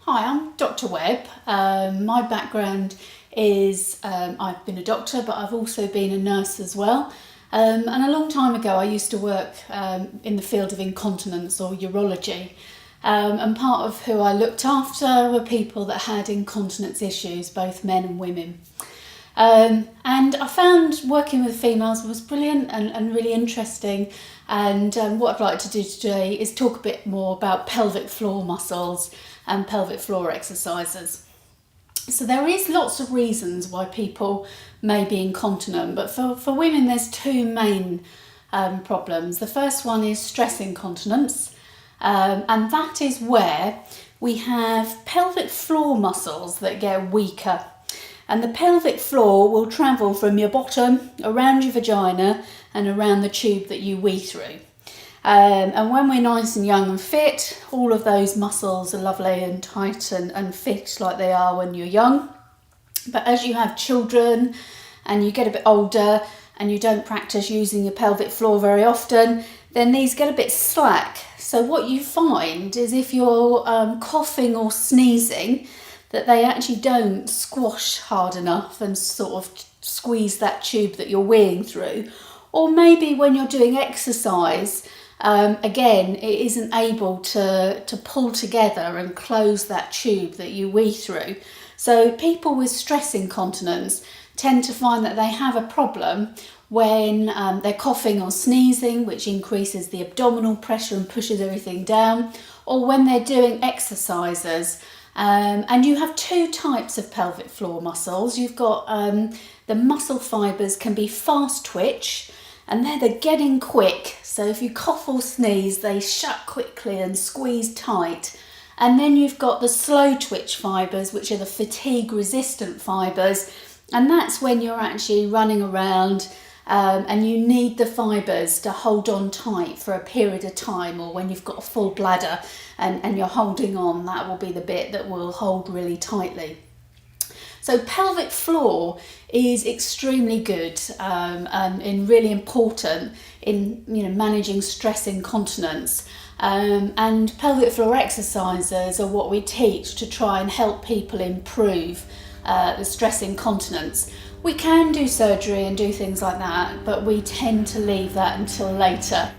Hi, I'm Dr. Webb. My background is I've been a doctor, but I've also been a nurse as well. And a long time ago, I used to work in the field of incontinence or urology. And part of who I looked after were people that had incontinence issues, both men and women. And I found working with females was brilliant and really interesting. And what I'd like to do today is talk a bit more about pelvic floor muscles and pelvic floor exercises. So there is lots of reasons why people may be incontinent, but for women there's two main problems. The first one is stress incontinence, and that is where we have pelvic floor muscles that get weaker. And the pelvic floor will travel from your bottom, around your vagina and around the tube that you wee through. And when we're nice and young and fit, all of those muscles are lovely and tight and fit like they are when you're young. But as you have children and you get a bit older and you don't practice using your pelvic floor very often, then these get a bit slack. So what you find is if you're coughing or sneezing, that they actually don't squash hard enough and sort of squeeze that tube that you're weeing through. Or maybe when you're doing exercise, again, it isn't able to pull together and close that tube that you wee through. So people with stress incontinence tend to find that they have a problem when they're coughing or sneezing, which increases the abdominal pressure and pushes everything down, or when they're doing exercises. And you have two types of pelvic floor muscles. You've got the muscle fibres can be fast twitch, and they're the getting quick. So if you cough or sneeze, they shut quickly and squeeze tight. And then you've got the slow twitch fibres, which are the fatigue resistant fibres. And that's when you're actually running around and you need the fibres to hold on tight for a period of time, or when you've got a full bladder and you're holding on, that will be the bit that will hold really tightly. So pelvic floor is extremely good and really important in managing stress incontinence. And pelvic floor exercises are what we teach to try and help people improve the stress incontinence. We can do surgery and do things like that, but we tend to leave that until later.